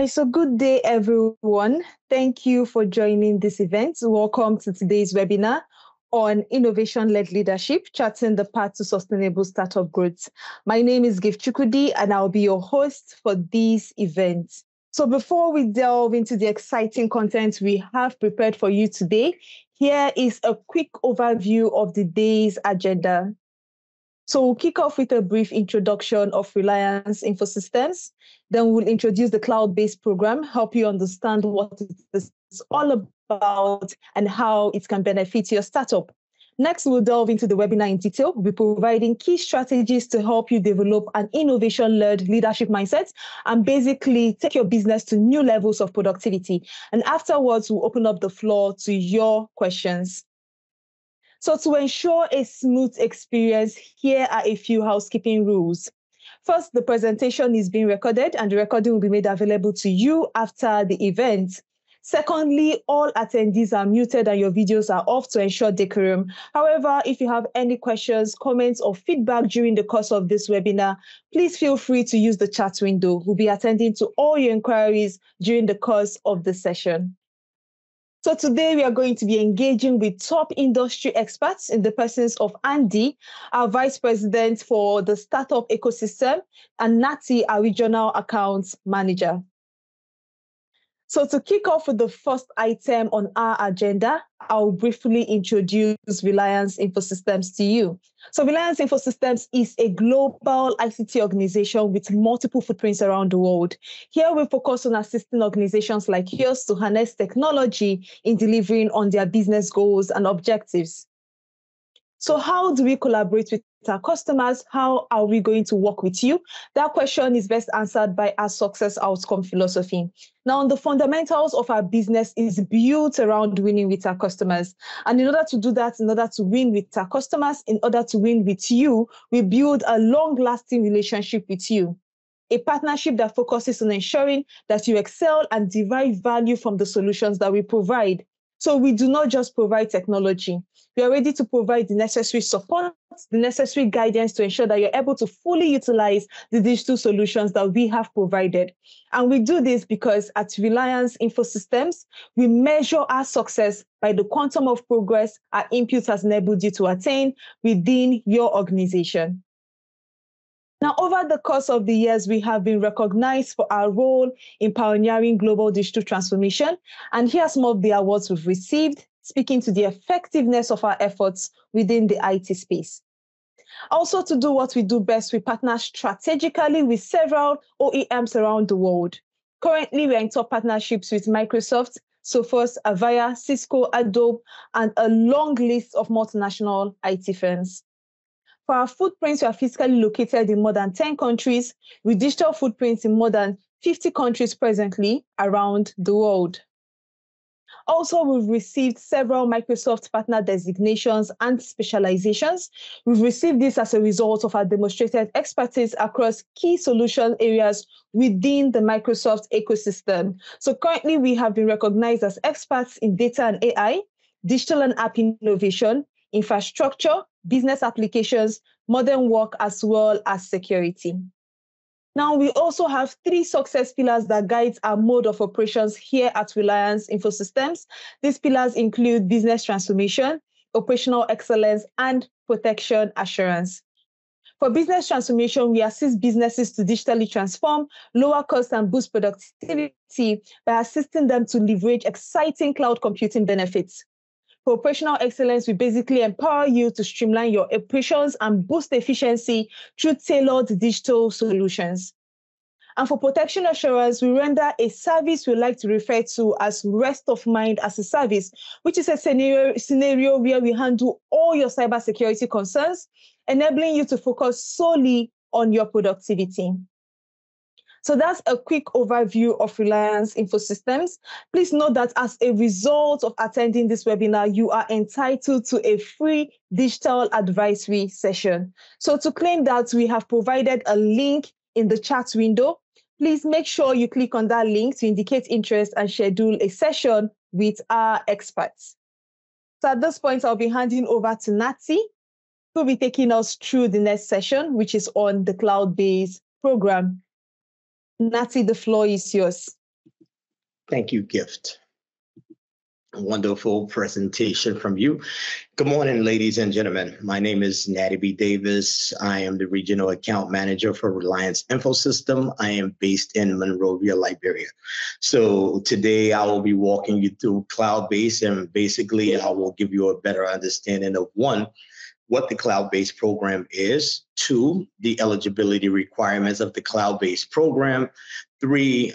Hi, so good day, everyone. Thank you for joining this event. Welcome to today's webinar on innovation-led leadership, charting the path to sustainable startup growth. My name is Gift Chukudi, and I'll be your host for this event. So before we delve into the exciting content we have prepared for you today, here is a quick overview of the day's agenda. So we'll kick off with a brief introduction of Reliance Infosystems. Then we'll introduce the cloud-based program, help you understand what it is all about and how it can benefit your startup. Next, we'll delve into the webinar in detail. We'll be providing key strategies to help you develop an innovation-led leadership mindset and basically take your business to new levels of productivity. And afterwards, we'll open up the floor to your questions. So to ensure a smooth experience, here are a few housekeeping rules. First, the presentation is being recorded and the recording will be made available to you after the event. Secondly, all attendees are muted and your videos are off to ensure decorum. However, if you have any questions, comments, or feedback during the course of this webinar, please feel free to use the chat window. We'll be attending to all your inquiries during the course of the session. So today we are going to be engaging with top industry experts in the persons of Andy, our Vice President for the Startup Ecosystem, and Nati, our Regional Accounts Manager. So to kick off with the first item on our agenda, I'll briefly introduce Reliance Infosystems to you. So Reliance Infosystems is a global ICT organization with multiple footprints around the world. Here we focus on assisting organizations like yours to harness technology in delivering on their business goals and objectives. So how do we collaborate with our customers? How are we going to work with you? That question is best answered by our success outcome philosophy. Now, the fundamentals of our business is built around winning with our customers. And in order to do that, in order to win with our customers, in order to win with you, we build a long-lasting relationship with you. A partnership that focuses on ensuring that you excel and derive value from the solutions that we provide. So we do not just provide technology. We are ready to provide the necessary support, the necessary guidance to ensure that you're able to fully utilize the digital solutions that we have provided. And we do this because at Reliance Infosystems, we measure our success by the quantum of progress our input has enabled you to attain within your organization. Now, over the course of the years, we have been recognized for our role in pioneering global digital transformation. And here are some of the awards we've received, speaking to the effectiveness of our efforts within the IT space. Also, to do what we do best, we partner strategically with several OEMs around the world. Currently, we are in top partnerships with Microsoft, Sophos, Avaya, Cisco, Adobe, and a long list of multinational IT firms. For our footprints, we are physically located in more than 10 countries, with digital footprints in more than 50 countries presently around the world. Also, we've received several Microsoft partner designations and specializations. We've received this as a result of our demonstrated expertise across key solution areas within the Microsoft ecosystem. So currently, we have been recognized as experts in data and AI, digital and app innovation, infrastructure, business applications, modern work, as well as security. Now, we also have 3 success pillars that guide our mode of operations here at Reliance Infosystems. These pillars include business transformation, operational excellence, and protection assurance. For business transformation, we assist businesses to digitally transform, lower costs, and boost productivity by assisting them to leverage exciting cloud computing benefits. For operational excellence, we basically empower you to streamline your operations and boost efficiency through tailored digital solutions. And for protection assurance, we render a service we like to refer to as rest of mind as a service, which is a scenario where we handle all your cybersecurity concerns, enabling you to focus solely on your productivity. So that's a quick overview of Reliance Infosystems. Please note that as a result of attending this webinar, you are entitled to a free digital advisory session. So to claim that, we have provided a link in the chat window. Please make sure you click on that link to indicate interest and schedule a session with our experts. So at this point, I'll be handing over to Nati, who will be taking us through the next session, which is on the cloud-based program. Nati, the floor is yours. Thank you, Gift. Wonderful presentation from you. Good morning, ladies and gentlemen. My name is Natty B. Davis. I am the Regional Account Manager for Reliance Infosystem. I am based in Monrovia, Liberia. So today I will be walking you through cloud-based, and basically I will give you a better understanding of one, what the cloud-based program is, two, the eligibility requirements of the cloud-based program, three,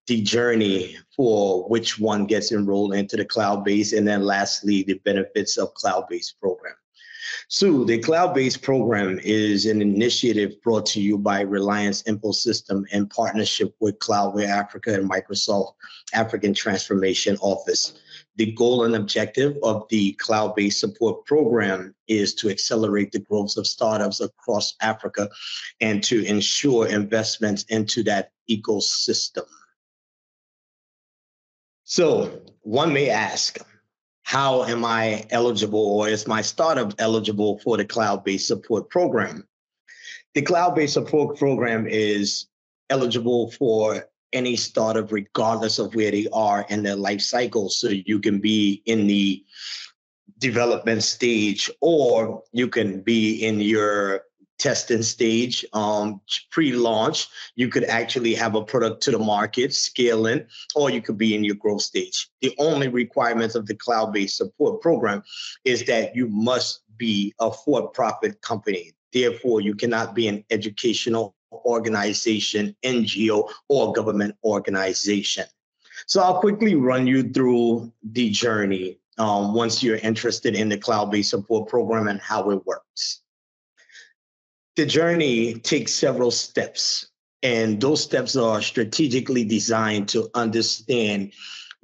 the journey for which one gets enrolled into the cloud-based, and then lastly, the benefits of cloud-based program. So the cloud-based program is an initiative brought to you by Reliance Infosystem in partnership with Cloudware Africa and Microsoft African Transformation Office. The goal and objective of the cloud-based support program is to accelerate the growth of startups across Africa and to ensure investments into that ecosystem. So one may ask, how am I eligible, or is my startup eligible for the cloud-based support program? The cloud-based support program is eligible for any startup regardless of where they are in their life cycle. So you can be in the development stage, or you can be in your testing stage, pre-launch. You could actually have a product to the market, scaling, or you could be in your growth stage. The only requirements of the cloud-based support program is that you must be a for-profit company. Therefore, you cannot be an educational organization, NGO, or government organization. So I'll quickly run you through the journey once you're interested in the cloud-based support program and how it works. The journey takes several steps, and those steps are strategically designed to understand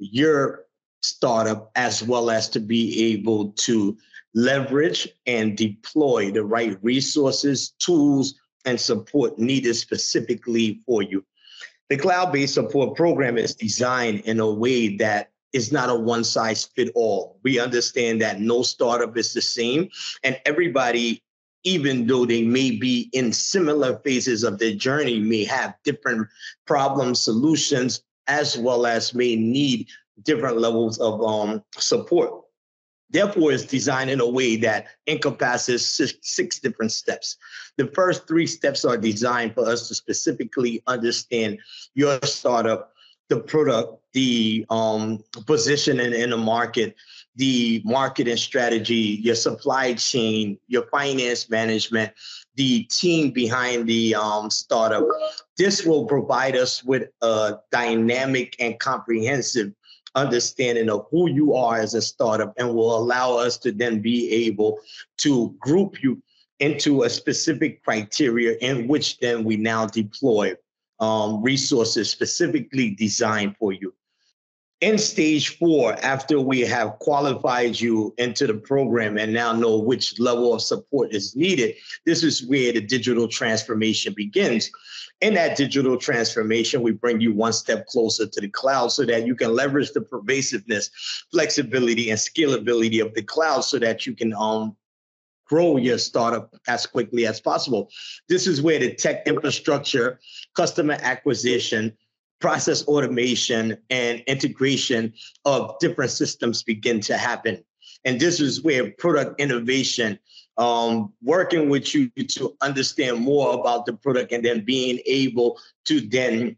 your startup as well as to be able to leverage and deploy the right resources, tools, and support needed specifically for you. The cloud-based support program is designed in a way that is not a one-size-fits-all. We understand that no startup is the same, and everybody, even though they may be in similar phases of their journey, may have different problem solutions, as well as may need different levels of support. Therefore, it's designed in a way that encompasses six different steps. The first three steps are designed for us to specifically understand your startup, the product, the positioning in the market, the marketing strategy, your supply chain, your finance management, the team behind the startup. This will provide us with a dynamic and comprehensive understanding of who you are as a startup, and will allow us to then be able to group you into a specific criteria in which then we now deploy resources specifically designed for you. In stage 4, after we have qualified you into the program and now know which level of support is needed, this is where the digital transformation begins. In that digital transformation, we bring you one step closer to the cloud so that you can leverage the pervasiveness, flexibility, and scalability of the cloud so that you can grow your startup as quickly as possible. This is where the tech infrastructure, customer acquisition, process automation, and integration of different systems begin to happen. And this is where product innovation, working with you to understand more about the product and then being able to then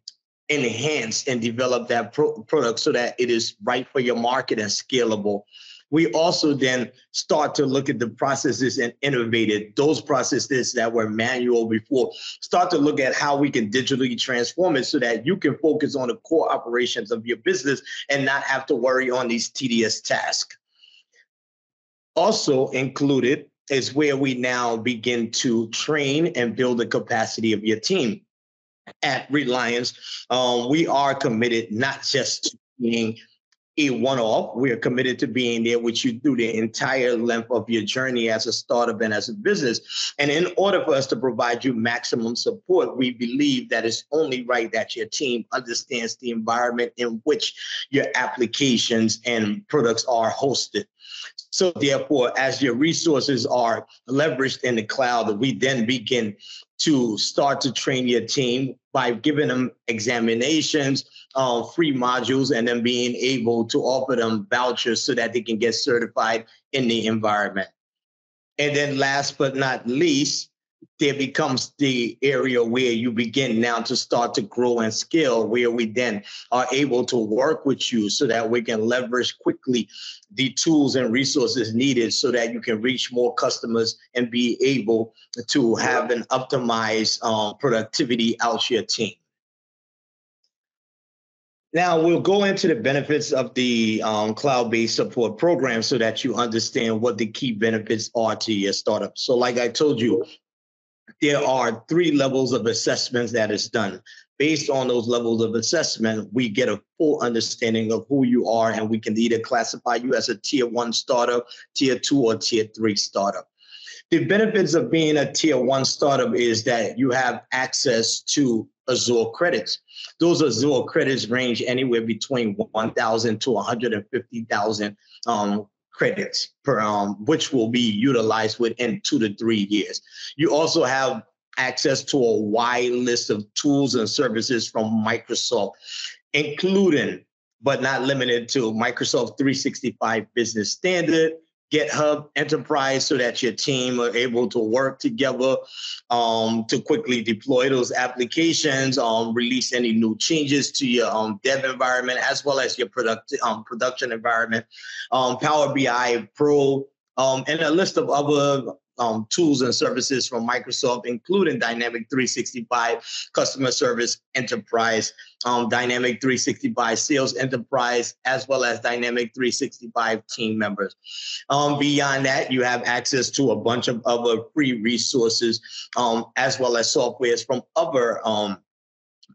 enhance and develop that product so that it is right for your market and scalable. We also then start to look at the processes and innovated those processes that were manual before, start to look at how we can digitally transform it so that you can focus on the core operations of your business and not have to worry on these tedious tasks. Also included is where we now begin to train and build the capacity of your team. At Reliance, we are committed not just to being a one-off. We are committed to being there with you through the entire length of your journey as a startup and as a business. And in order for us to provide you maximum support, we believe that it's only right that your team understands the environment in which your applications and products are hosted. So therefore, as your resources are leveraged in the cloud, we then begin to start to train your team by giving them examinations, free modules, and then being able to offer them vouchers so that they can get certified in the environment. And then last but not least, there becomes the area where you begin now to start to grow and scale, where we then are able to work with you so that we can leverage quickly the tools and resources needed so that you can reach more customers and be able to have an optimized productivity out to your team. Now we'll go into the benefits of the cloud-based support program so that you understand what the key benefits are to your startup. So like I told you, there are 3 levels of assessments that is done. Based on those levels of assessment, we get a full understanding of who you are, and we can either classify you as a tier 1 startup, tier 2, or tier 3 startup. The benefits of being a tier 1 startup is that you have access to Azure credits. Those Azure credits range anywhere between 1,000 to 150,000 credits per which will be utilized within 2 to 3 years. You also have access to a wide list of tools and services from Microsoft, including but not limited to Microsoft 365 Business Standard, GitHub Enterprise, so that your team are able to work together to quickly deploy those applications, release any new changes to your dev environment, as well as your production environment, Power BI Pro, and a list of other tools and services from Microsoft, including Dynamic 365 Customer Service Enterprise, Dynamic 365 Sales Enterprise, as well as Dynamic 365 team members. Beyond that, you have access to a bunch of other free resources, as well as softwares from other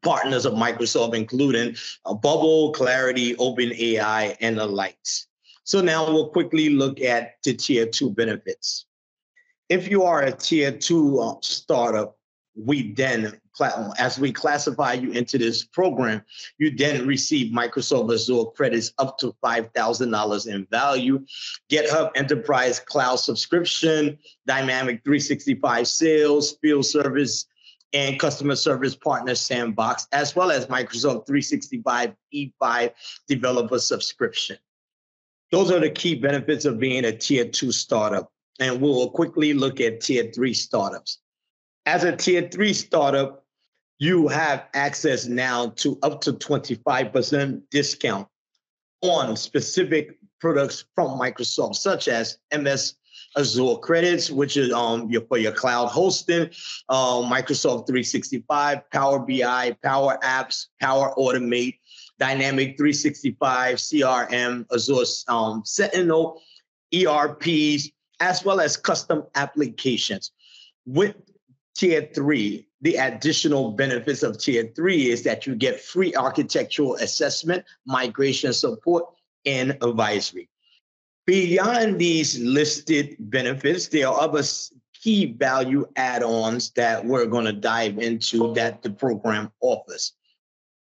partners of Microsoft, including Bubble, Clarity, OpenAI, and the likes. So now we'll quickly look at the tier 2 benefits. If you are a tier 2 startup, we then, as we classify you into this program, you then receive Microsoft Azure credits up to $5,000 in value, GitHub Enterprise Cloud subscription, Dynamic 365 Sales, Field Service, and Customer Service Partner Sandbox, as well as Microsoft 365 E5 Developer subscription. Those are the key benefits of being a tier 2 startup. And we'll quickly look at tier 3 startups. As a tier 3 startup, you have access now to up to 25% discount on specific products from Microsoft, such as MS Azure credits, which is for your cloud hosting, Microsoft 365, Power BI, Power Apps, Power Automate, Dynamic 365, CRM, Azure Sentinel, ERPs, as well as custom applications. With tier 3, the additional benefits of tier 3 is that you get free architectural assessment, migration support, and advisory. Beyond these listed benefits, there are other key value add-ons that we're going to dive into that the program offers.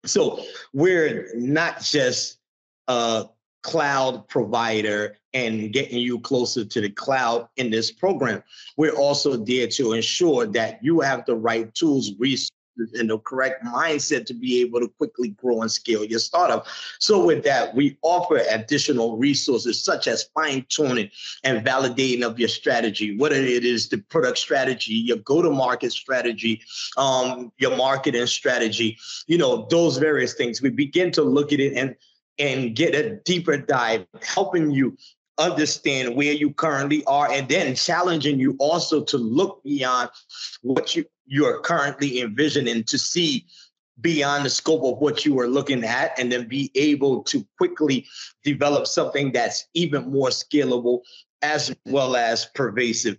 So we're not just a cloud provider and getting you closer to the cloud in this program. We're also there to ensure that you have the right tools, resources, and the correct mindset to be able to quickly grow and scale your startup. So with that, we offer additional resources such as fine-tuning and validating of your strategy, whether it is the product strategy, your go-to-market strategy, your marketing strategy, those various things. We begin to look at it and get a deeper dive, helping you understand where you currently are, and then challenging you also to look beyond what you're currently envisioning, to see beyond the scope of what you are looking at, and then be able to quickly develop something that's even more scalable as well as pervasive.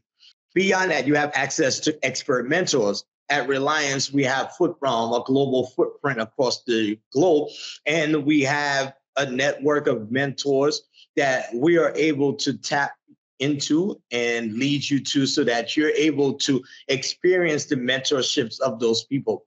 Beyond that, you have access to expert mentors. At Reliance, we have a global footprint across the globe, and we have a network of mentors that we are able to tap into and lead you to, so that you're able to experience the mentorships of those people.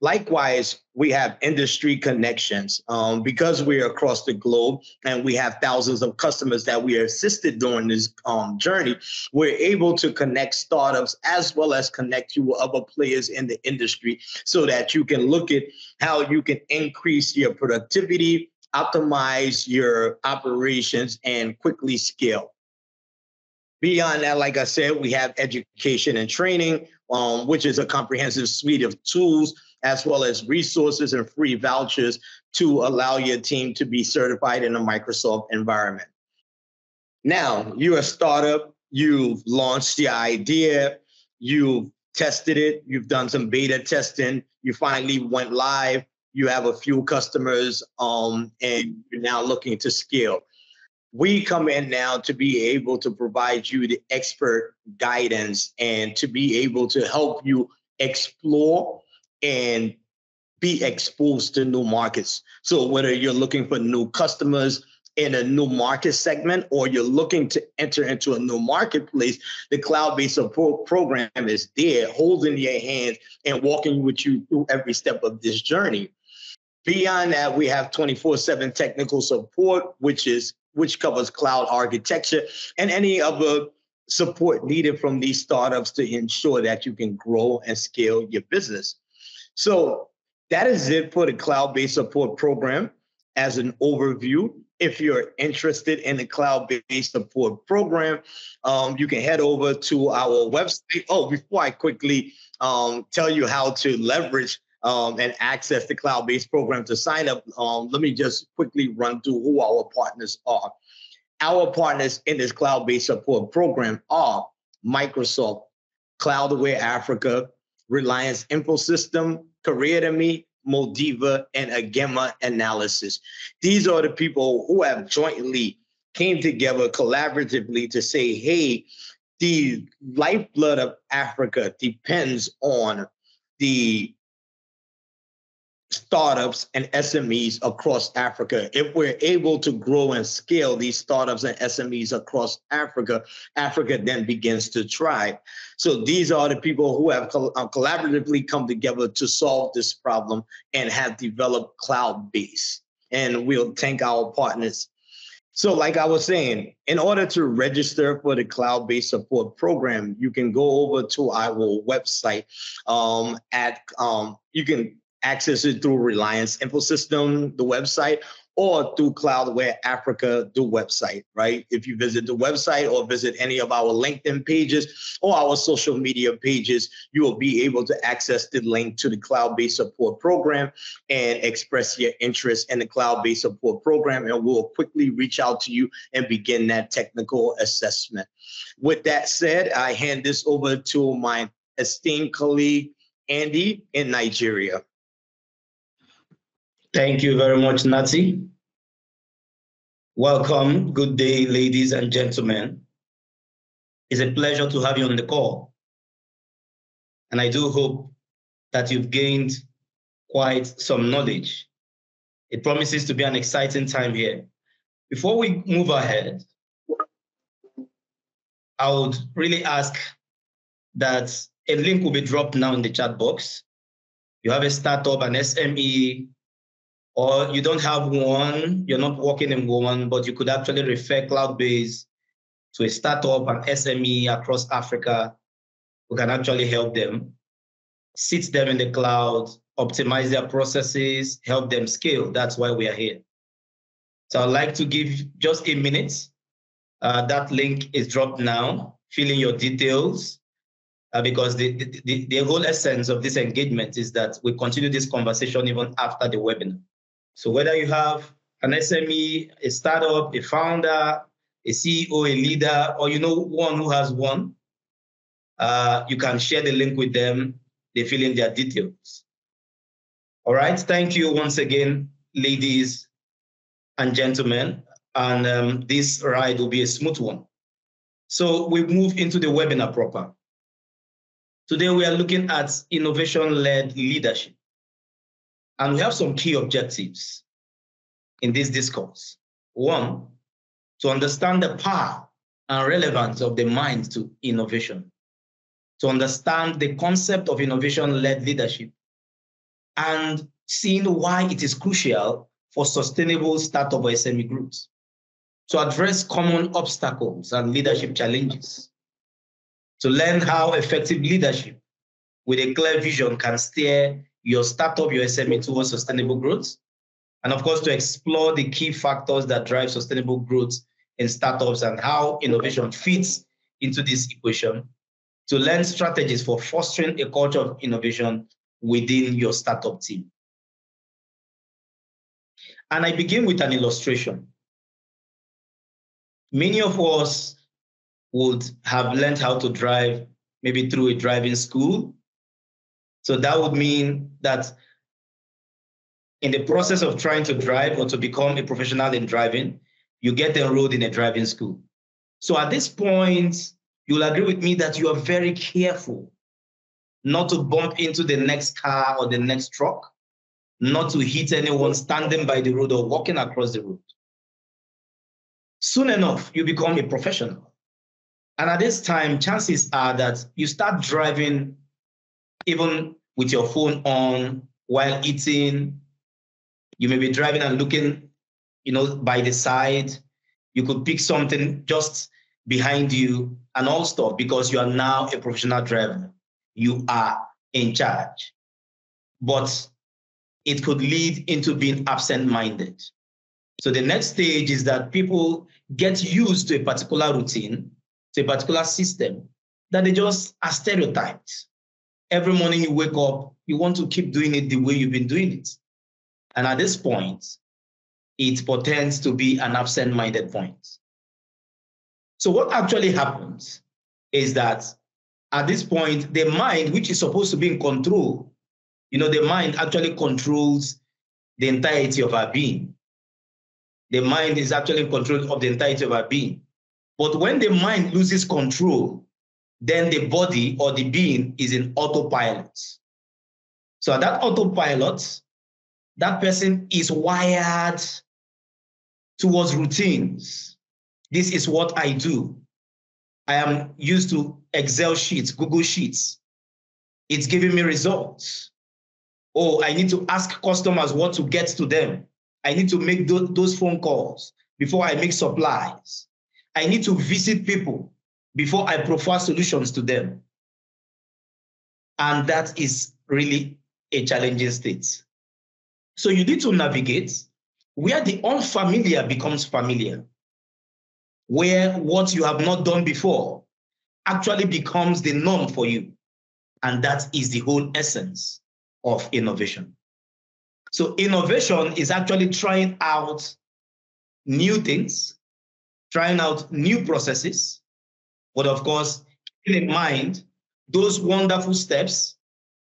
Likewise, we have industry connections because we're across the globe and we have thousands of customers that we assisted during this journey. We're able to connect startups as well as connect you with other players in the industry so that you can look at how you can increase your productivity, optimize your operations, and quickly scale. Beyond that, like I said, we have education and training, which is a comprehensive suite of tools as well as resources and free vouchers to allow your team to be certified in a Microsoft environment. Now, you're a startup, you've launched the idea, you've tested it, you've done some beta testing, you finally went live, you have a few customers, and you're now looking to scale. We come in now to be able to provide you the expert guidance and to be able to help you explore and be exposed to new markets. So whether you're looking for new customers in a new market segment or you're looking to enter into a new marketplace, the cloud-based support program is there holding your hand and walking with you through every step of this journey. Beyond that, we have 24/7 technical support, which covers cloud architecture and any other support needed from these startups to ensure that you can grow and scale your business. So that is it for the cloud-based support program as an overview. If you're interested in the cloud-based support program, you can head over to our website. Oh, before I quickly tell you how to leverage and access the cloud-based program to sign up, let me just quickly run through who our partners are. Our partners in this cloud-based support program are Microsoft, Cloudaware Africa, Reliance Infosystem, Career2Me, Modiva, and Agema Analysis. These are the people who have jointly came together collaboratively to say, hey, the lifeblood of Africa depends on the startups and SMEs across Africa. If we're able to grow and scale these startups and SMEs across Africa, Africa then begins to thrive. So these are the people who have collaboratively come together to solve this problem and have developed cloud-based. And we'll thank our partners. So like I was saying, in order to register for the cloud-based support program, you can go over to our website you can access it through Reliance Infosystem, the website, or through Cloudaware Africa, the website, right? If you visit the website or visit any of our LinkedIn pages or our social media pages, you will be able to access the link to the cloud-based support program and express your interest in the cloud-based support program, and we'll quickly reach out to you and begin that technical assessment. With that said, I hand this over to my esteemed colleague, Andy, in Nigeria. Thank you very much, Nati. Welcome. Good day, ladies and gentlemen. It's a pleasure to have you on the call. And I do hope that you've gained quite some knowledge. It promises to be an exciting time here. Before we move ahead, I would really ask that a link will be dropped now in the chat box. You have a startup, an SME, or you don't have one, you're not working in one, but you could actually refer Cloudbase to a startup, an SME across Africa who can actually help them, sit them in the cloud, optimize their processes, help them scale. That's why we are here. So I'd like to give just a minute. That link is dropped now. Fill in your details because the whole essence of this engagement is that we continue this conversation even after the webinar. So whether you have an SME, a startup, a founder, a CEO, a leader, or you know one who has one, you can share the link with them. They fill in their details. All right. Thank you once again, ladies and gentlemen. And this ride will be a smooth one. So we move into the webinar proper. Today we are looking at innovation-led leadership. And we have some key objectives in this discourse. One, to understand the power and relevance of the mind to innovation, to understand the concept of innovation-led leadership, and seeing why it is crucial for sustainable startup or SME growth, to address common obstacles and leadership challenges, to learn how effective leadership with a clear vision can steer your startup, your SME towards sustainable growth, and of course, to explore the key factors that drive sustainable growth in startups and how innovation fits into this equation, to learn strategies for fostering a culture of innovation within your startup team. And I begin with an illustration. Many of us would have learned how to drive maybe through a driving school. So that would mean that in the process of trying to drive or to become a professional in driving, you get enrolled in a driving school. So at this point, you'll agree with me that you are very careful not to bump into the next car or the next truck, not to hit anyone standing by the road or walking across the road. Soon enough, you become a professional. And at this time, chances are that you start driving even with your phone on while eating. You may be driving and looking, by the side. You could pick something just behind you and all stuff because you are now a professional driver. You are in charge. But it could lead into being absent-minded. So the next stage is that people get used to a particular routine, to a particular system, that they just are stereotyped. Every morning you wake up, you want to keep doing it the way you've been doing it. And at this point, it portends to be an absent-minded point. So what actually happens is that at this point, the mind, which is supposed to be in control, the mind actually controls the entirety of our being. The mind is actually in control of the entirety of our being. But when the mind loses control, then the body or the being is in autopilot. So at that autopilot, that person is wired towards routines. This is what I do. I am used to Excel sheets, Google Sheets. It's giving me results. Oh, I need to ask customers what to get to them. I need to make those phone calls before I make supplies. I need to visit people before I provide solutions to them. And that is really a challenging state. So you need to navigate where the unfamiliar becomes familiar, where what you have not done before actually becomes the norm for you. And that is the whole essence of innovation. So innovation is actually trying out new things, trying out new processes, but of course, keeping in mind those wonderful steps,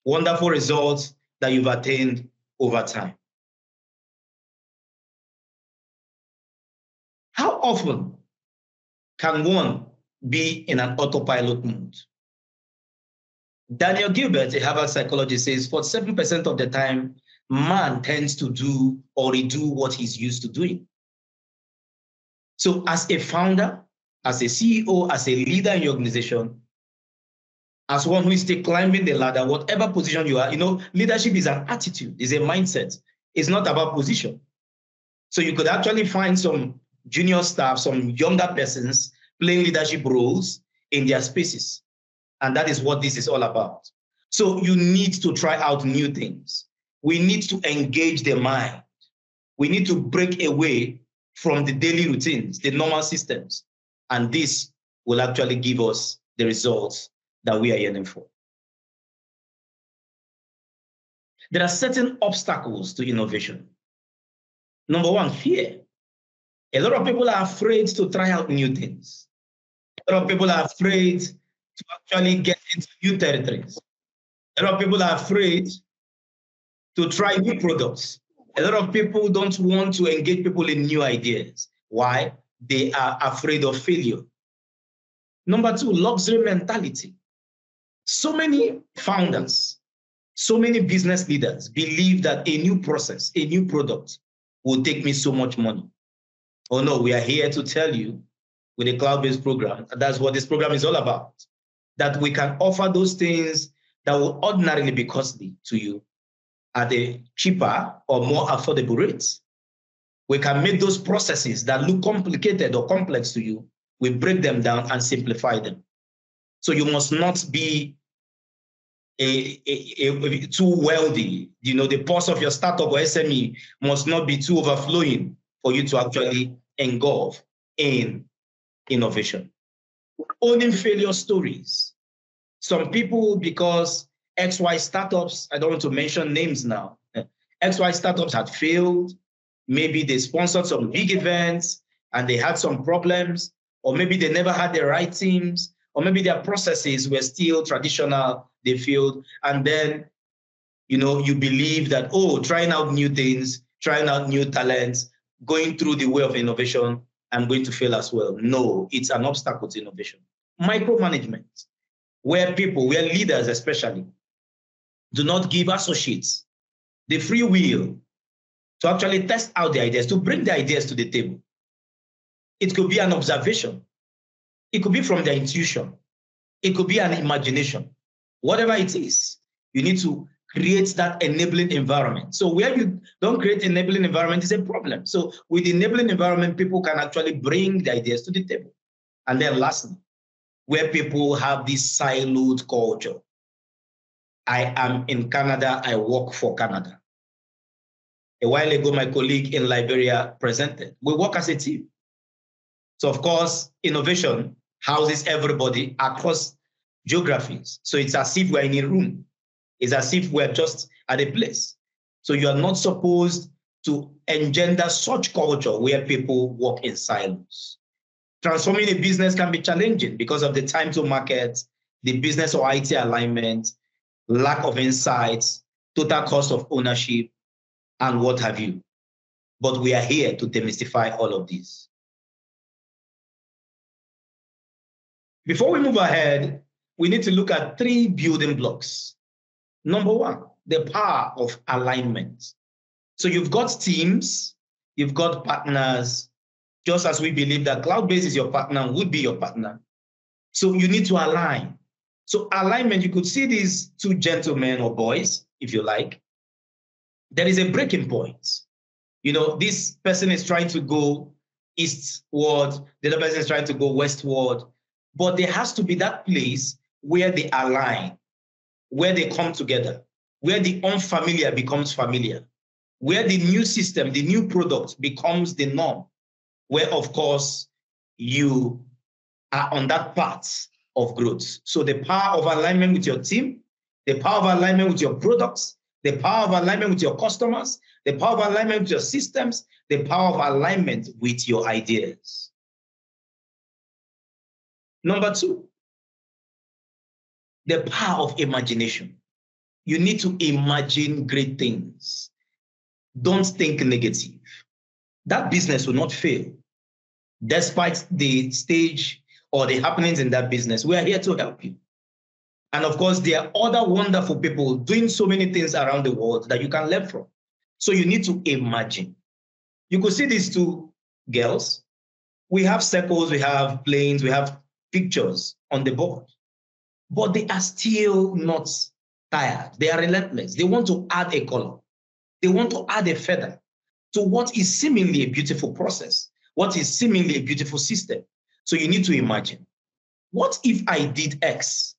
wonderful results that you've attained over time. How often can one be in an autopilot mode? Daniel Gilbert, a Harvard psychologist, says 47% of the time, man tends to do or redo what he's used to doing. So as a founder, as a CEO, as a leader in your organization, as one who is still climbing the ladder, whatever position you are, leadership is an attitude, is a mindset. It's not about position. So you could actually find some junior staff, some younger persons playing leadership roles in their spaces. And that is what this is all about. So you need to try out new things. We need to engage the mind. We need to break away from the daily routines, the normal systems. And this will actually give us the results that we are yearning for. There are certain obstacles to innovation. Number one, fear. A lot of people are afraid to try out new things. A lot of people are afraid to actually get into new territories. A lot of people are afraid to try new products. A lot of people don't want to engage people in new ideas. Why? They are afraid of failure. Number two, luxury mentality. So many founders, so many business leaders believe that a new process, a new product will take me so much money. Oh no, we are here to tell you with a cloud-based program, that's what this program is all about, that we can offer those things that will ordinarily be costly to you at a cheaper or more affordable rates. We can make those processes that look complicated or complex to you, we break them down and simplify them. So you must not be too wealthy. You know, the purse of your startup or SME must not be too overflowing for you to actually engulf in innovation. Owning failure stories. Some people, because XY startups, I don't want to mention names now, XY startups had failed. Maybe they sponsored some big events and they had some problems, or maybe they never had the right teams, or maybe their processes were still traditional, they failed. And then, you know, you believe that, oh, trying out new things, trying out new talents, going through the way of innovation, I'm going to fail as well. No, it's an obstacle to innovation. Micromanagement, where leaders especially, do not give associates the free will to actually test out the ideas, to bring the ideas to the table. It could be an observation. It could be from their intuition. It could be an imagination. Whatever it is, you need to create that enabling environment. So where you don't create enabling environment is a problem. So with enabling environment, people can actually bring the ideas to the table. And then lastly, where people have this siloed culture. I am in Canada, I work for Canada. A while ago, my colleague in Liberia presented. We work as a team. So of course, innovation houses everybody across geographies. So it's as if we're in a room. It's as if we're just at a place. So you are not supposed to engender such culture where people work in silos. Transforming a business can be challenging because of the time to market, the business or IT alignment, lack of insights, total cost of ownership, and what have you. But we are here to demystify all of these. Before we move ahead, we need to look at 3 building blocks. Number 1, the power of alignment. So you've got teams, you've got partners, just as we believe that Cloudbase is your partner, would be your partner. So you need to align. So alignment, you could see these 2 gentlemen or boys, if you like. There is a breaking point. You know, this person is trying to go eastward, the other person is trying to go westward, but there has to be that place where they align, where they come together, where the unfamiliar becomes familiar, where the new system, the new product becomes the norm, where, of course, you are on that path of growth. So the power of alignment with your team, the power of alignment with your products, the power of alignment with your customers, the power of alignment with your systems, the power of alignment with your ideas. Number 2, the power of imagination. You need to imagine great things. Don't think negative. That business will not fail. Despite the stage or the happenings in that business, we are here to help you. And of course, there are other wonderful people doing so many things around the world that you can learn from. So you need to imagine. You could see these 2 girls. We have circles, we have planes, we have pictures on the board. But they are still not tired. They are relentless. They want to add a color. They want to add a feather to what is seemingly a beautiful process, what is seemingly a beautiful system. So you need to imagine, what if I did X?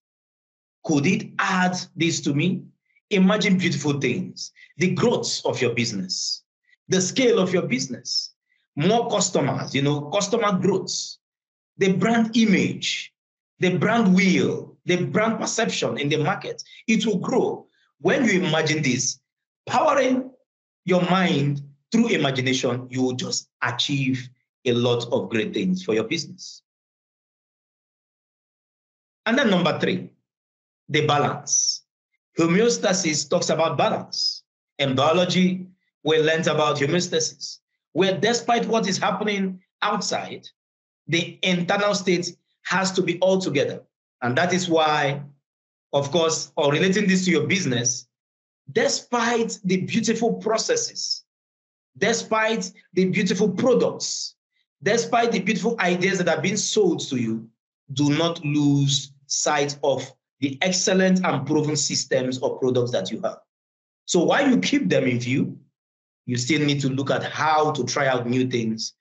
Could it add this to me? Imagine beautiful things, the growth of your business, the scale of your business, more customers, you know, customer growth, the brand image, the brand wheel, the brand perception in the market. It will grow. When you imagine this, powering your mind through imagination, you will just achieve a lot of great things for your business. And then number 3, the balance. Homeostasis talks about balance. In biology, we learned about homeostasis, where despite what is happening outside, the internal state has to be all together. And that is why, of course, or relating this to your business, despite the beautiful processes, despite the beautiful products, despite the beautiful ideas that are being sold to you, do not lose sight of the excellent and proven systems or products that you have. So while you keep them in view, you still need to look at how to try out new things,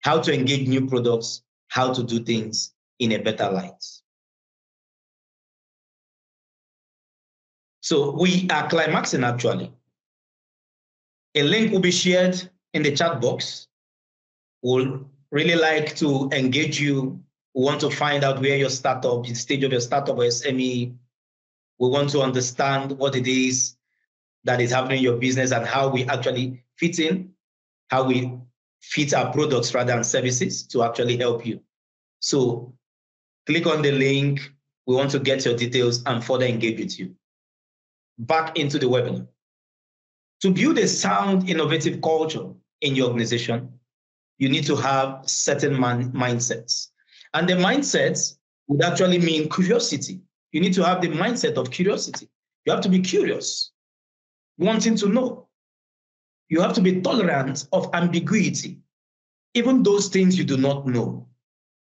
how to engage new products, how to do things in a better light. So we are climaxing actually. A link will be shared in the chat box. We'll really like to engage you. We want to find out where your startup, the stage of your startup or SME. We want to understand what it is that is happening in your business and how we actually fit in, how we fit our products rather than services to actually help you. So click on the link. We want to get your details and further engage with you. Back into the webinar. To build a sound, innovative culture in your organization, you need to have certain mindsets. And the mindsets would actually mean curiosity. You need to have the mindset of curiosity. You have to be curious, wanting to know. You have to be tolerant of ambiguity. Even those things you do not know,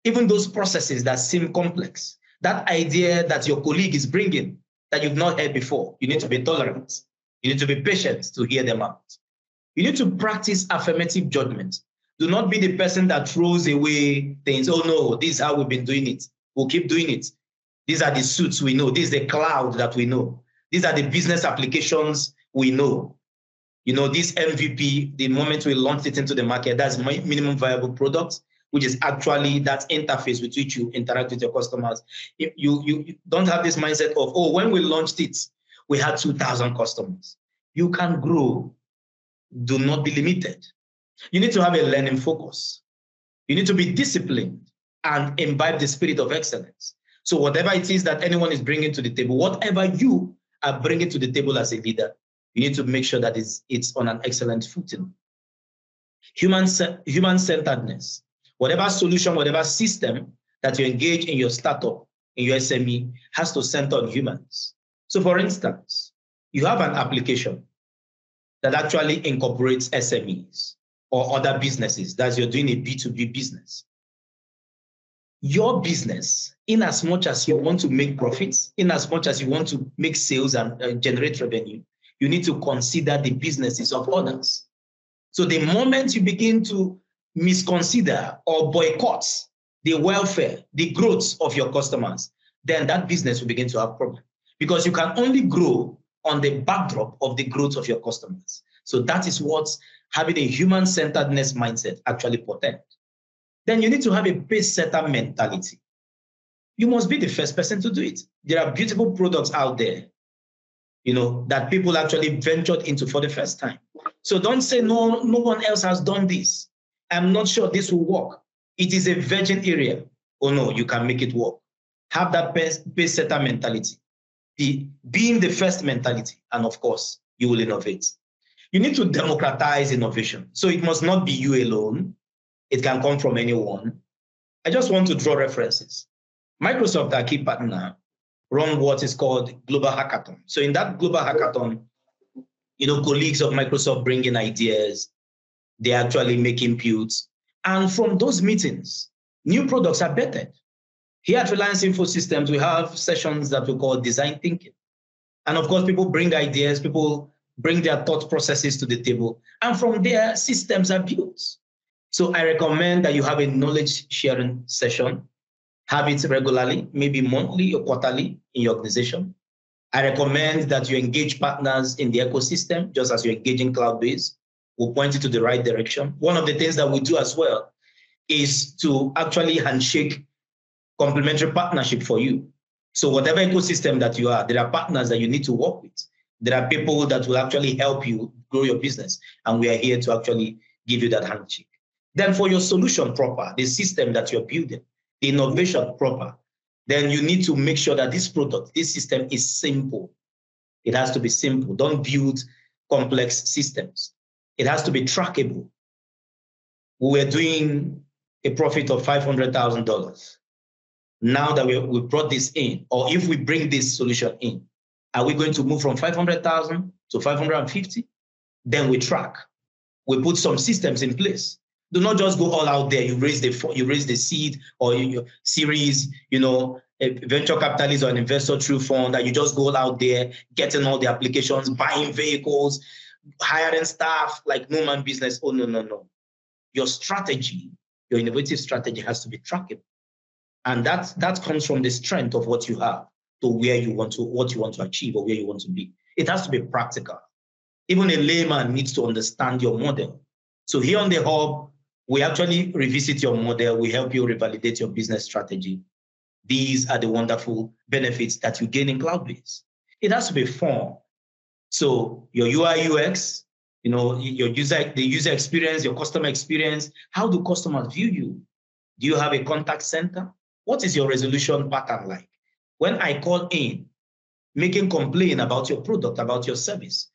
even those processes that seem complex, that idea that your colleague is bringing that you've not heard before, you need to be tolerant. You need to be patient to hear them out. You need to practice affirmative judgment. Do not be the person that throws away things. Oh no, this is how we've been doing it. We'll keep doing it. These are the suits we know. This is the cloud that we know. These are the business applications we know. You know, this MVP, the moment we launched it into the market, that's minimum viable product, which is actually that interface with which you interact with your customers. If you don't have this mindset of, oh, when we launched it, we had 2,000 customers. You can grow. Do not be limited. You need to have a learning focus. You need to be disciplined and imbibe the spirit of excellence. So whatever it is that anyone is bringing to the table, whatever you are bringing to the table as a leader, you need to make sure that it's on an excellent footing. Human-centeredness. Whatever solution, whatever system that you engage in your startup, in your SME, has to center on humans. So for instance, you have an application that actually incorporates SMEs or other businesses, that you're doing a B2B business. Your business, in as much as you want to make profits, in as much as you want to make sales and generate revenue, you need to consider the businesses of others. So the moment you begin to misconsider or boycott the welfare, the growth of your customers, then that business will begin to have problems. Because you can only grow on the backdrop of the growth of your customers. So that is what having a human-centeredness mindset actually portends. Then you need to have a pace-setter mentality. You must be the first person to do it. There are beautiful products out there, you know, that people actually ventured into for the first time. So don't say, no one else has done this. I'm not sure this will work. It is a virgin area. Oh no, you can make it work. Have that pace-setter mentality. Being the first mentality, and of course, you will innovate. You need to democratize innovation. So it must not be you alone. It can come from anyone. I just want to draw references. Microsoft, our key partner, run what is called Global Hackathon. So in that Global Hackathon, you know, colleagues of Microsoft bring in ideas. They actually make inputs. And from those meetings, new products are bettered. Here at Reliance Infosystems, we have sessions that we call design thinking. And of course, people bring ideas, people bring their thought processes to the table. And from there, systems are built. So I recommend that you have a knowledge sharing session. Have it regularly, maybe monthly or quarterly in your organization. I recommend that you engage partners in the ecosystem, just as you're engaging Cloudbase. We'll point you to the right direction. One of the things that we do as well is to actually handshake complementary partnership for you. So whatever ecosystem that you are, there are partners that you need to work with. There are people that will actually help you grow your business. And we are here to actually give you that handshake. Then for your solution proper, the system that you're building, the innovation proper, then you need to make sure that this product, this system is simple. It has to be simple. Don't build complex systems. It has to be trackable. We were doing a profit of $500,000. Now that we brought this in, or if we bring this solution in, are we going to move from 500,000 to 550? Then we track. We put some systems in place. Do not just go all out there. You raise the seed or your series, you know, a venture capitalist or an investor through fund, that you just go out there, getting all the applications, buying vehicles, hiring staff like no man business. Oh, no, no, no. Your strategy, your innovative strategy has to be trackable. And that comes from the strength of what you have to where you want to, what you want to achieve or where you want to be. It has to be practical. Even a layman needs to understand your model. So here on the Hub, we actually revisit your model. We help you revalidate your business strategy. These are the wonderful benefits that you gain in cloud-based. It has to be fun. So your UI, UX, you know, the user experience, your customer experience. How do customers view you? Do you have a contact center? What is your resolution pattern like? When I call in, making complaint about your product, about your service,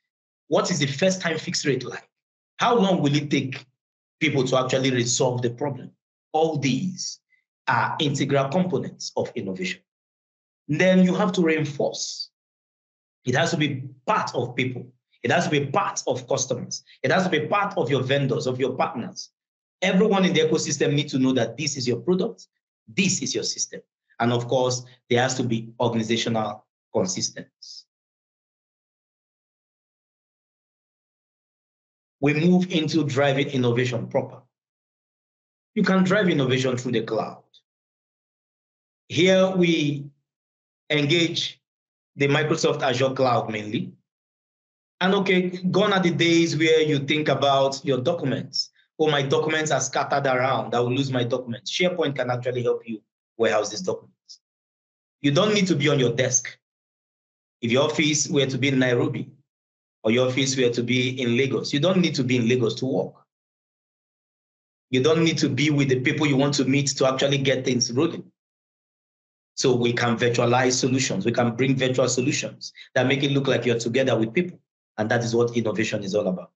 what is the first time fix rate like? How long will it take people to actually resolve the problem? All these are integral components of innovation. Then you have to reinforce. It has to be part of people. It has to be part of customers. It has to be part of your vendors, of your partners. Everyone in the ecosystem needs to know that this is your product, this is your system. And of course, there has to be organizational consistency. We move into driving innovation proper. You can drive innovation through the cloud. Here we engage the Microsoft Azure cloud mainly. And okay, gone are the days where you think about your documents. Oh, my documents are scattered around. I will lose my documents. SharePoint can actually help you warehouse these documents. You don't need to be on your desk. If your office were to be in Nairobi, or your office were to be in Lagos, you don't need to be in Lagos to work. You don't need to be with the people you want to meet to actually get things rolling. So we can virtualize solutions. We can bring virtual solutions that make it look like you're together with people. And that is what innovation is all about.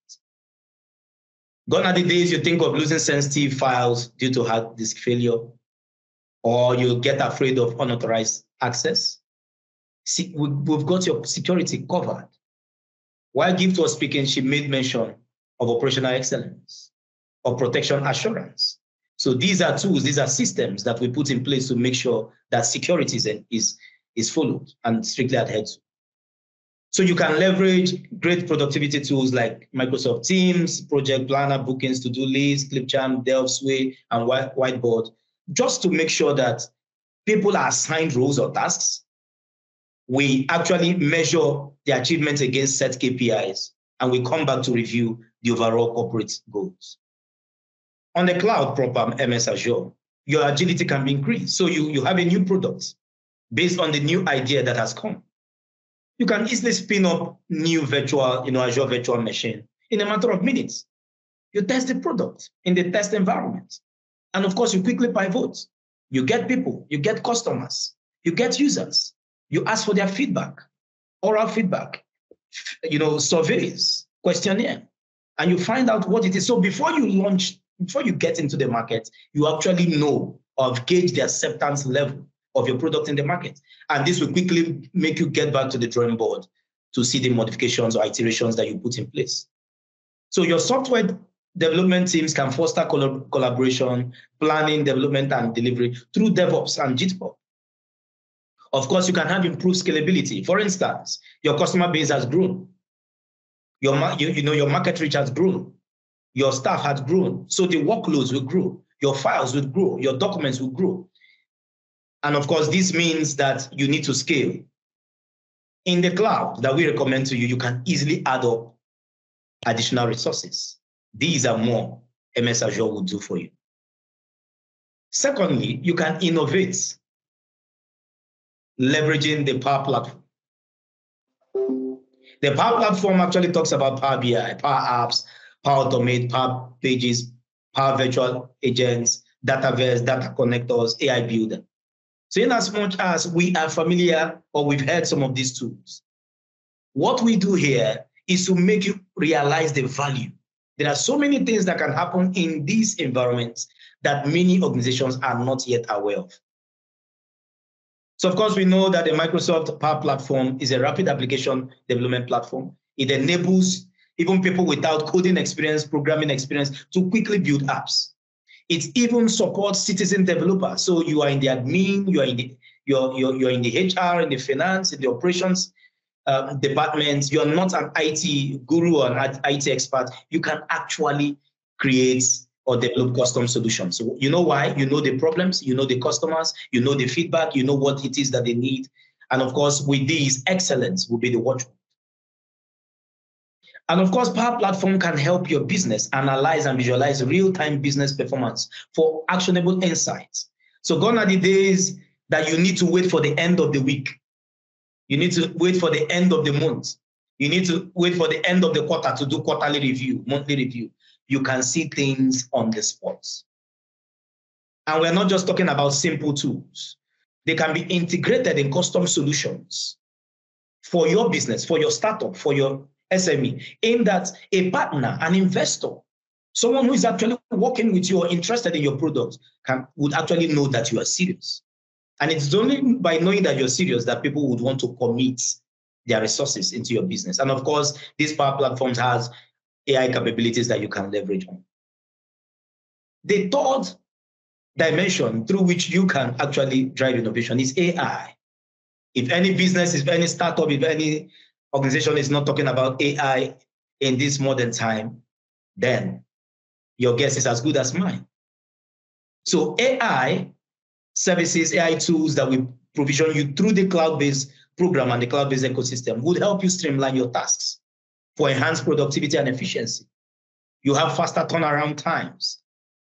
Gone are the days you think of losing sensitive files due to hard disk failure, or you get afraid of unauthorized access. See, we've got your security covered. While Gift was speaking, she made mention of operational excellence, of protection assurance. So these are tools, these are systems that we put in place to make sure that security is followed and strictly adhered to. So you can leverage great productivity tools like Microsoft Teams, Project Planner, Bookings, To-Do List, Clipchamp, Delve, Sway, and Whiteboard, just to make sure that people are assigned roles or tasks. We actually measure the achievement against set KPIs, and we come back to review the overall corporate goals. On the cloud proper, MS Azure, your agility can be increased. So you have a new product based on the new idea that has come. You can easily spin up new virtual, Azure virtual machine in a matter of minutes. You test the product in the test environment. And of course, you quickly pivot. You get people, you get customers, you get users. You ask for their feedback, oral feedback, surveys, questionnaire, and you find out what it is. So before you launch, before you get into the market, you actually know or gauge the acceptance level of your product in the market. And this will quickly make you get back to the drawing board to see the modifications or iterations that you put in place. So your software development teams can foster collaboration, planning, development, and delivery through DevOps and Gitbox. Of course, you can have improved scalability. For instance, your customer base has grown. Your market reach has grown. Your staff has grown. So the workloads will grow. Your files will grow. Your documents will grow. And of course, this means that you need to scale. In the cloud that we recommend to you, you can easily add up additional resources. These are more MS Azure will do for you. Secondly, you can innovate, leveraging the Power Platform. The Power Platform actually talks about Power BI, Power Apps, Power Automate, Power Pages, Power Virtual Agents, Dataverse, Data Connectors, AI Builder. So in as much as we are familiar or we've heard some of these tools, what we do here is to make you realize the value. There are so many things that can happen in these environments that many organizations are not yet aware of. So of course, we know that the Microsoft Power Platform is a rapid application development platform. It enables even people without coding experience, programming experience to quickly build apps. It even supports citizen developers. So you are in the admin, you are in the you're in the HR, in the finance, in the operations departments. You're not an IT guru or an IT expert. You can actually create or develop custom solutions. So you know why? You know the problems, you know the customers, you know the feedback, you know what it is that they need. And of course, with these, excellence will be the watchword. And of course, Power Platform can help your business analyze and visualize real-time business performance for actionable insights. So gone are the days that you need to wait for the end of the week. You need to wait for the end of the month. You need to wait for the end of the quarter to do quarterly review, monthly review. You can see things on the spot. And we're not just talking about simple tools. They can be integrated in custom solutions for your business, for your startup, for your SME, in that a partner, an investor, someone who is actually working with you or interested in your product would actually know that you are serious. And it's only by knowing that you're serious that people would want to commit their resources into your business. And of course, these Power Platforms has AI capabilities that you can leverage on. The third dimension through which you can actually drive innovation is AI. If any business, if any startup, if any organization is not talking about AI in this modern time, then your guess is as good as mine. So AI services, AI tools that we provision you through the cloud-based program and the cloud-based ecosystem would help you streamline your tasks for enhanced productivity and efficiency. You have faster turnaround times.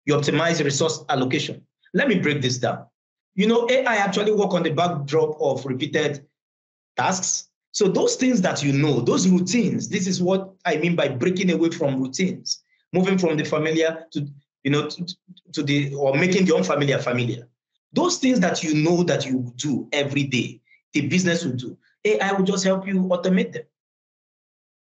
You optimize resource allocation. Let me break this down. You know, AI actually work on the backdrop of repeated tasks. So those things that you know, those routines, this is what I mean by breaking away from routines, moving from the familiar to, or making the unfamiliar familiar. Those things that you know that you do every day, the business will do. AI will just help you automate them.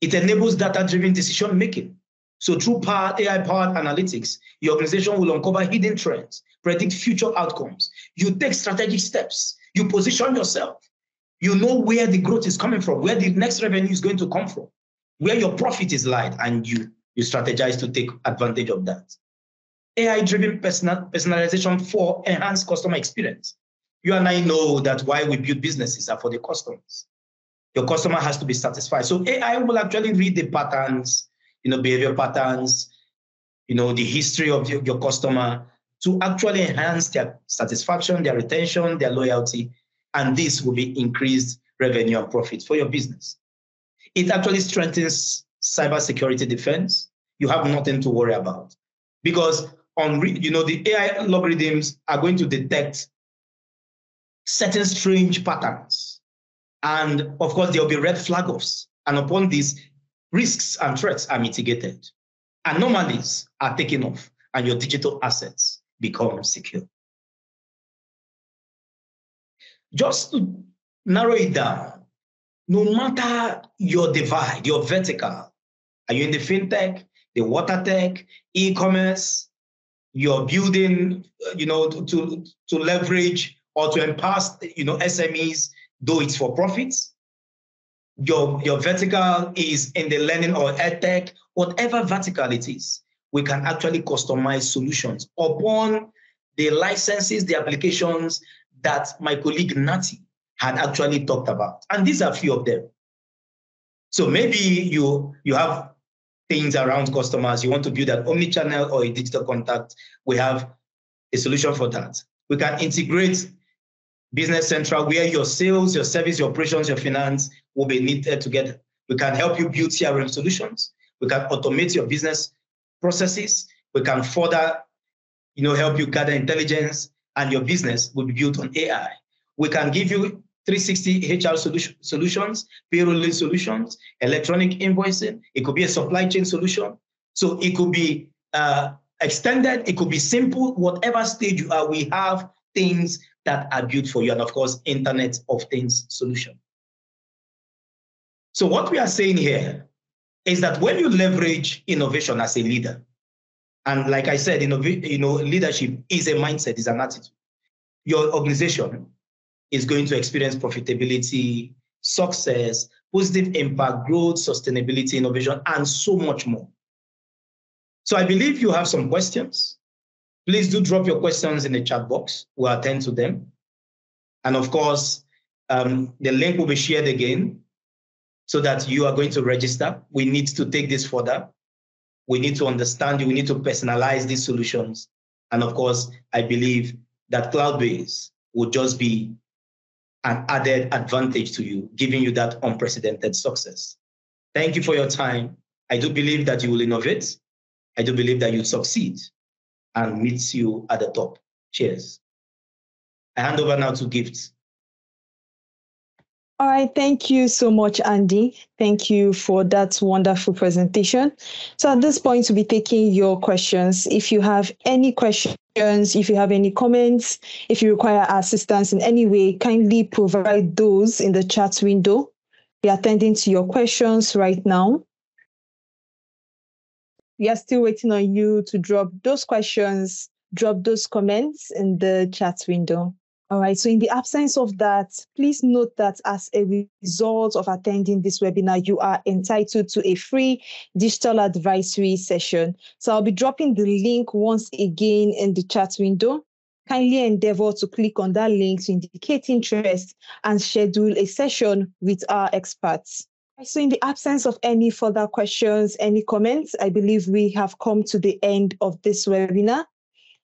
It enables data-driven decision making. So through AI-powered analytics, your organization will uncover hidden trends, predict future outcomes. You take strategic steps. You position yourself. You know where the growth is coming from, where the next revenue is going to come from, where your profit is lied, and you strategize to take advantage of that. AI-driven personalization for enhanced customer experience. You and I know that why we build businesses are for the customers. Your customer has to be satisfied. So AI will actually read the patterns, behavior patterns, the history of your customer to actually enhance their satisfaction, their retention, their loyalty, and this will be increased revenue and profit for your business. It actually strengthens cybersecurity defense. You have nothing to worry about because the AI algorithms are going to detect certain strange patterns. And of course, there will be red flags. And upon this, risks and threats are mitigated. Anomalies are taken off and your digital assets become secure. Just to narrow it down, no matter your divide, your vertical, are you in the fintech, the water tech, e-commerce, you're building, to leverage or to empower, SMEs, though it's for profits. Your vertical is in the learning or edtech, whatever vertical it is, we can actually customize solutions upon the licenses, the applications that my colleague Nati had actually talked about. And these are a few of them. So maybe you have things around customers, you want to build an omnichannel or a digital contact, we have a solution for that. We can integrate Business Central where your sales, your service, your operations, your finance will be knitted together. We can help you build CRM solutions. We can automate your business processes. We can further, help you gather intelligence, and your business will be built on AI. We can give you 360 HR solutions, payroll solutions, electronic invoicing. It could be a supply chain solution. So it could be extended. It could be simple. Whatever stage you are, we have things that are built for you. And of course, Internet of Things solution. So what we are saying here is that when you leverage innovation as a leader, and like I said, leadership is a mindset, is an attitude. Your organization is going to experience profitability, success, positive impact, growth, Please do drop your questions in the chat box. We'll attend to them. And of course, the link will be shared again so that you are going to register. We need to take this further. We need to understand you. We need to personalize these solutions. And of course, I believe that Cloudbase will just be an added advantage to you, giving you that unprecedented success. Thank you for your time. I do believe that you will innovate. I do believe that you'll succeed and meet you at the top. Cheers. I hand over now to Gifts. All right, thank you so much, Andy. Thank you for that wonderful presentation. So at this point, we'll be taking your questions. If you have any questions, if you have any comments, if you require assistance in any way, kindly provide those in the chat window. We are attending to your questions right now. We are still waiting on you to drop those questions, drop those comments in the chat window. All right, so in the absence of that, please note that as a result of attending this webinar, you are entitled to a free digital advisory session. So I'll be dropping the link once again in the chat window. Kindly endeavor to click on that link to indicate interest and schedule a session with our experts. So in the absence of any further questions, any comments, I believe we have come to the end of this webinar.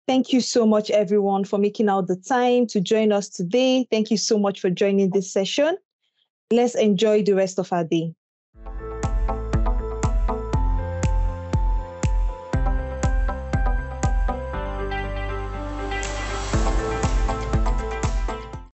Thank you so much, everyone, for making out the time to join us today. Thank you so much for joining this session. Let's enjoy the rest of our day.